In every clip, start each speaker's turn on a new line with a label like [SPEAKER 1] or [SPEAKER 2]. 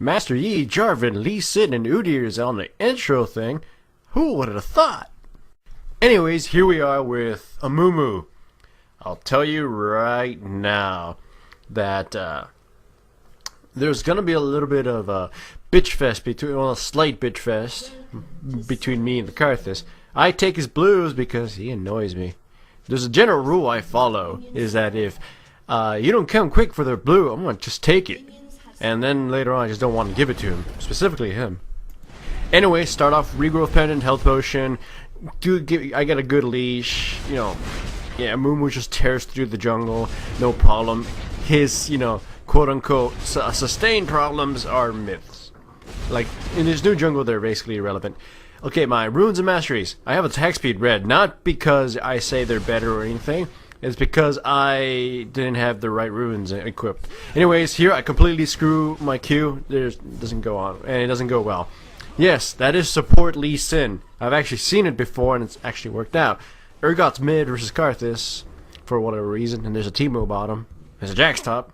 [SPEAKER 1] Master Yi, Jarvan, Lee Sin, and Udyr is on the intro thing. Who would have thought? Anyways, here we are with Amumu. I'll tell you right now that there's gonna be a little bit of a bitch fest between, well, a slight bitch fest between me and the Karthus. I take his blues because he annoys me. There's a general rule I follow, is that if you don't come quick for their blue, I'm gonna just take it. And then later on I just don't want to give it to him, specifically him. Anyway, start off regrowth pendant, health potion. I get a good leash, you know. Yeah, Mumu just tears through the jungle, no problem. His, you know, quote-unquote sustained problems are myths. Like, in his new jungle, they're basically irrelevant. Okay, my runes and masteries. I have attack speed red, not because I say they're better or anything. It's because I didn't have the right runes equipped. Anyways, here I completely screw my Q. It doesn't go on, and it doesn't go well. Yes, that is support Lee Sin. I've actually seen it before, and it's actually worked out. Urgot's mid versus Karthus, for whatever reason, and there's a Teemo bottom. There's a Jax top.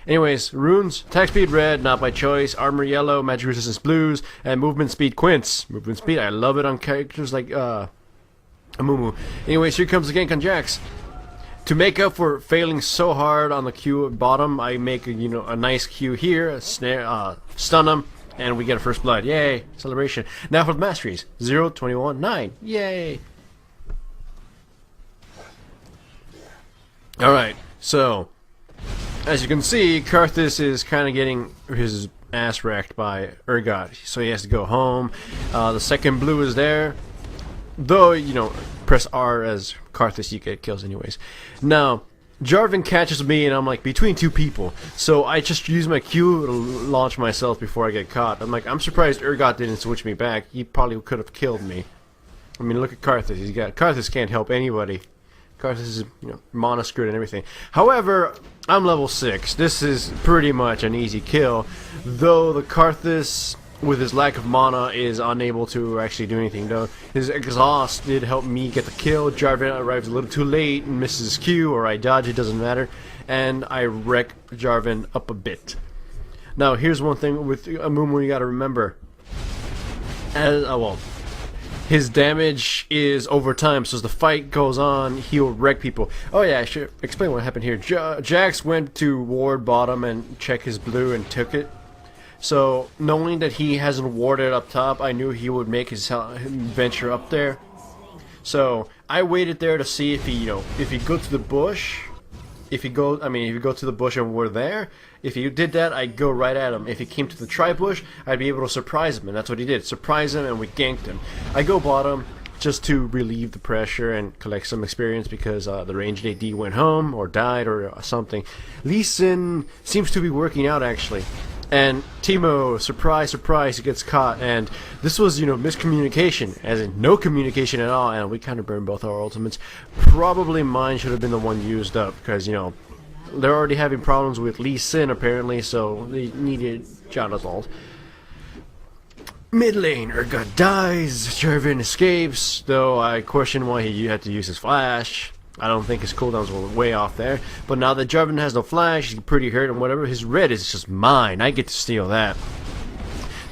[SPEAKER 1] Anyways, runes, attack speed red, not by choice, armor yellow, magic resistance blues, and movement speed quints. Movement speed, I love it on characters like Amumu. Anyways, here comes the gank on Jax. To make up for failing so hard on the Q at bottom, I make a nice Q here, a snare, stun him, and we get a first blood. Yay! Celebration. Now for the masteries. 0, 21, 9. Yay! Alright, so as you can see, Karthus is kind of getting his ass wrecked by Urgot, so he has to go home. The second blue is there, though, you know, press R as Karthus, you get kills anyways. Now, Jarvan catches me and I'm like between two people, so I just use my Q to launch myself before I get caught. I'm like, I'm surprised Urgot didn't switch me back. He probably could have killed me. I mean, look at Karthus. Karthus can't help anybody. Karthus is, you know, mana screwed and everything. However, I'm level 6. This is pretty much an easy kill, though the Karthus, with his lack of mana, is unable to actually do anything. Though his exhaust did help me get the kill. Jarvan arrives a little too late and misses his Q, or I dodge, it doesn't matter, and I wreck Jarvan up a bit. Now here's one thing with Amumu you gotta remember. His damage is over time, so as the fight goes on, he'll wreck people. Oh yeah, I should explain what happened here. Jax went to ward bottom and check his blue and took it. So, knowing that he hasn't warded up top, I knew he would make his venture up there. So, I waited there to see if he, you know, if he go to the bush, if you go to the bush and we're there, if he did that, I'd go right at him. If he came to the tri-bush, I'd be able to surprise him, and that's what he did. Surprise him, and we ganked him. I go bottom just to relieve the pressure and collect some experience because the ranged AD went home, or died, or something. Lee Sin seems to be working out, actually. And Teemo, surprise, surprise, he gets caught, and this was, you know, miscommunication, as in no communication at all, and we kind of burned both our ultimates. Probably mine should have been the one used up, because, you know, they're already having problems with Lee Sin, apparently, so they needed Janna's ult. Mid lane, Urgot dies, Jarvan escapes, though I question why he had to use his flash. I don't think his cooldowns were way off there. But now that Jarvan has no flash, he's pretty hurt and whatever. His red is just mine. I get to steal that.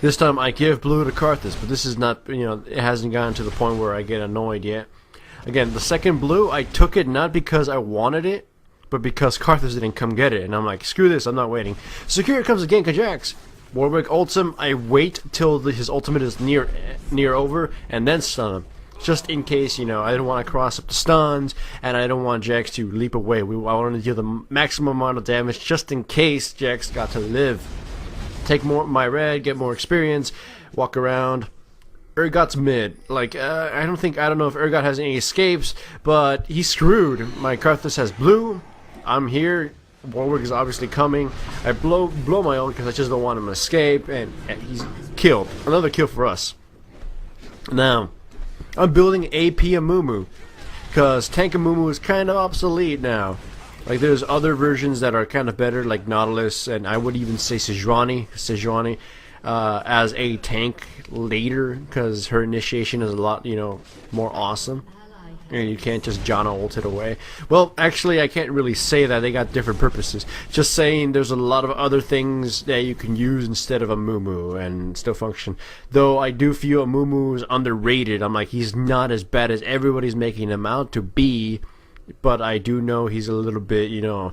[SPEAKER 1] This time I give blue to Karthus, but this is not, you know, it hasn't gotten to the point where I get annoyed yet. Again, the second blue, I took it not because I wanted it, but because Karthus didn't come get it. And I'm like, screw this, I'm not waiting. So here comes the gank of Jax. Warwick ults him. I wait till his ultimate is near over, and then stun him. Just in case, you know, I didn't want to cross up the stuns, and I don't want Jax to leap away. I wanted to deal the maximum amount of damage just in case Jax got to live. Take more my red, get more experience, walk around. Urgot's mid. Like, I don't know if Urgot has any escapes, but he's screwed. My Karthus has blue. I'm here. Warwick is obviously coming. I blow my ult because I just don't want him to escape, and he's killed. Another kill for us. Now, I'm building AP Amumu, because Tank Amumu is kind of obsolete now. Like, there's other versions that are kind of better, like Nautilus, and I would even say Sejuani as a tank later, because her initiation is a lot, you know, more awesome. And you can't just Janna ult it away. Well, actually, I can't really say that. They got different purposes. Just saying there's a lot of other things that you can use instead of a Mumu and still function. Though I do feel a Mumu is underrated. I'm like, he's not as bad as everybody's making him out to be. But I do know he's a little bit, you know,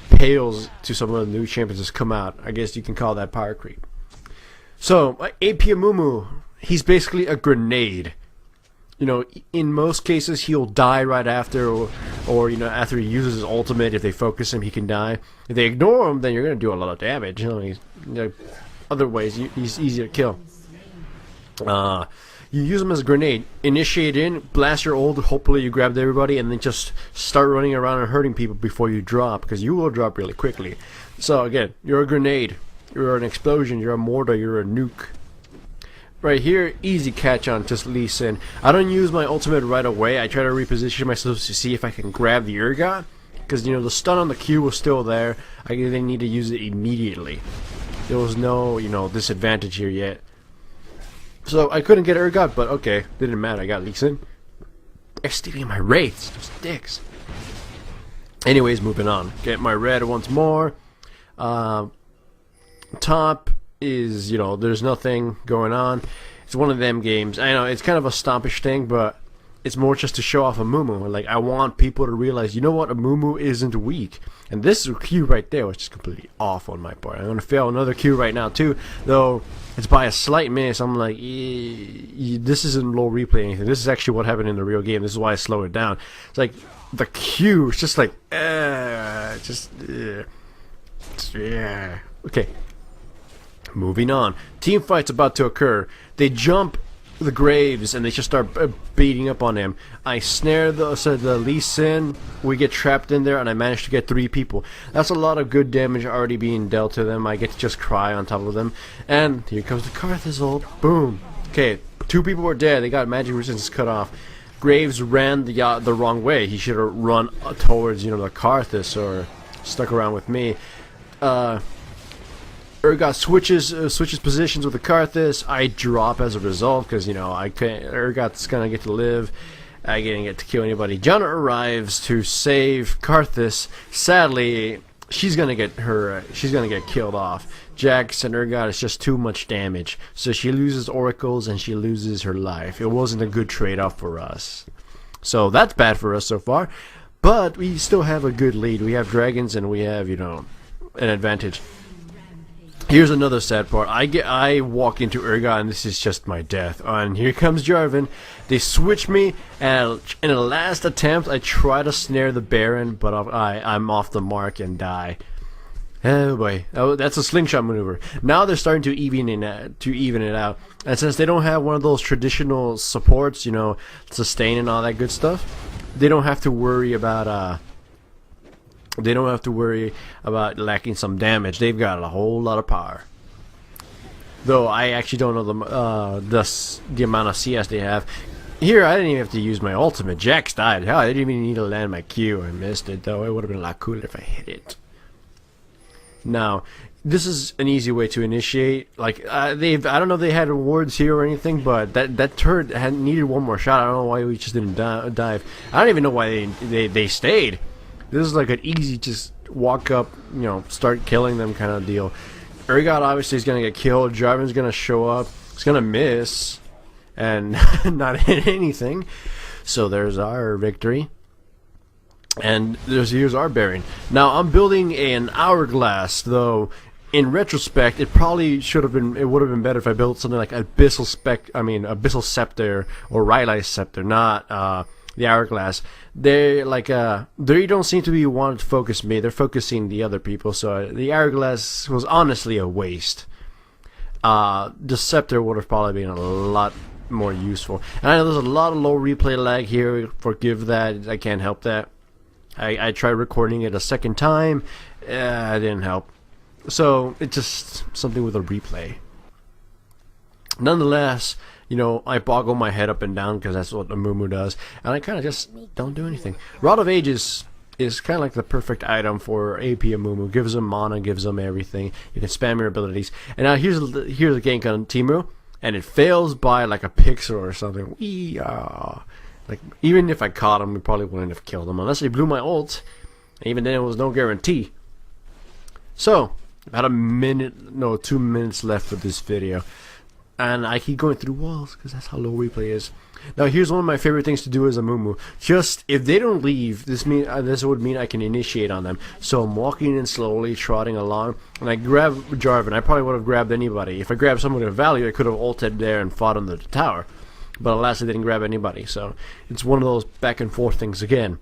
[SPEAKER 1] pales to some of the new champions that's come out. I guess you can call that power creep. So, AP Mumu, he's basically a grenade. You know, in most cases he'll die right after, or you know, after he uses his ultimate. If they focus him, he can die. If they ignore him, then you're gonna do a lot of damage. You know, other ways he's easy to kill. You use him as a grenade. Initiate in, blast your ult. Hopefully you grabbed everybody, and then just start running around and hurting people before you drop, because you will drop really quickly. So again, you're a grenade, you're an explosion, you're a mortar, you're a nuke. Right here, easy catch on just Lee Sin. I don't use my ultimate right away. I try to reposition myself to see if I can grab the Urgot, because you know the stun on the Q was still there. I didn't need to use it immediately. There was no, you know, disadvantage here yet. So I couldn't get Urgot, but okay, didn't matter. I got Lee Sin. They're stealing my wraiths, those dicks. Anyways, moving on. Get my red once more. Top is, you know, there's nothing going on. It's one of them games. I know it's kind of a stompish thing, but it's more just to show off a Mumu. Like, I want people to realize, you know what, a Mumu isn't weak. And this Q right there was just completely off on my part. I'm gonna fail another Q right now too, though it's by a slight miss. I'm like, this isn't low replay or anything. This is actually what happened in the real game. This is why I slow it down. It's like the Q is just like, yeah. Okay. Moving on. Team fight's about to occur. They jump the graves and they just start beating up on him. I snare the Lee Sin. We get trapped in there and I manage to get 3 people. That's a lot of good damage already being dealt to them. I get to just cry on top of them. And here comes the Karthus ult. Boom. Okay, 2 people were dead. They got magic resistance cut off. Graves ran the wrong way. He should have run towards, you know, the Karthus or stuck around with me. Urgot switches positions with the Karthus. I drop as a result because, you know, I can't. Urgot's gonna get to live. I didn't get to kill anybody. Janna arrives to save Karthus. Sadly, she's gonna get killed off. Jax and Urgot is just too much damage, so she loses oracles and she loses her life. It wasn't a good trade-off for us. So that's bad for us so far. But we still have a good lead. We have dragons and we have, you know, an advantage. Here's another sad part. I walk into Urgot and this is just my death. And here comes Jarvan. They switch me, and in the last attempt I try to snare the Baron, but I'm off the mark and die. Oh boy, that's a slingshot maneuver. Now they're starting to even it out. And since they don't have one of those traditional supports, you know, sustain and all that good stuff, they don't have to worry about lacking some damage. They've got a whole lot of power. Though I actually don't know the amount of CS they have. Here I didn't even have to use my ultimate. Jax died. Hell, I didn't even need to land my Q. I missed it though. It would have been a lot cooler if I hit it. Now, this is an easy way to initiate. Like I don't know if they had rewards here or anything, but that turret had needed one more shot. I don't know why we just didn't dive. I don't even know why they stayed. This is like an easy just walk up, you know, start killing them kind of deal. Urgot obviously is gonna get killed. Jarvan's gonna show up. He's gonna miss and not hit anything. So there's our victory. And here's our Baron. Now I'm building an hourglass, though. In retrospect, it probably should have been. It would have been better if I built something like Abyssal Scepter or Rylai's Scepter, not the hourglass. They don't seem to be wanting to focus me. They're focusing the other people. So the hourglass was honestly a waste. The scepter would have probably been a lot more useful. And I know there's a lot of low replay lag here. Forgive that. I can't help that. I tried recording it a second time. It didn't help. So it's just something with a replay. Nonetheless, you know, I boggle my head up and down because that's what the Mumu does, and I kind of just don't do anything. Rod of Ages is kind of like the perfect item for AP and Mumu. Gives them mana, gives them everything. You can spam your abilities. And now here's the gank on Timu, and it fails by like a pixel or something. Like, even if I caught him, we probably wouldn't have killed him unless he blew my ult. Even then, it was no guarantee. So, about 2 minutes left for this video. And I keep going through walls because that's how low replay is. Now, here's one of my favorite things to do as a Moo. Just, if they don't leave, this would mean I can initiate on them. So I'm walking in slowly, trotting along, and I grab Jarvan. I probably would have grabbed anybody. If I grabbed someone of value, I could have ulted there and fought under the tower. But alas, I didn't grab anybody. So it's one of those back and forth things again.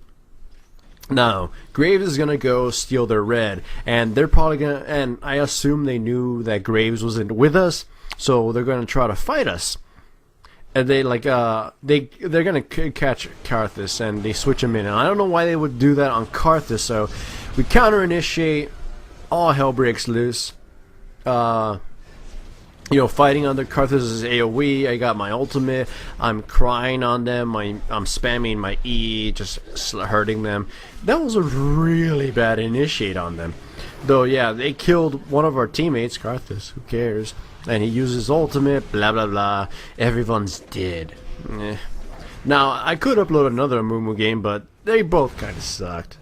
[SPEAKER 1] Now, Graves is gonna go steal their red, and they're probably gonna, and I assume they knew that Graves wasn't with us, so they're gonna try to fight us. And they they're gonna catch Karthus, and they switch him in. And I don't know why they would do that on Karthus. So we counter initiate, all hell breaks loose. You know, fighting under Karthus' AoE. I got my ultimate. I'm crying on them. I'm spamming my E, just hurting them. That was a really bad initiate on them. Though, yeah, they killed one of our teammates, Karthus. Who cares? And he uses ultimate. Blah blah blah. Everyone's dead. Now I could upload another Moo game, but they both kind of sucked.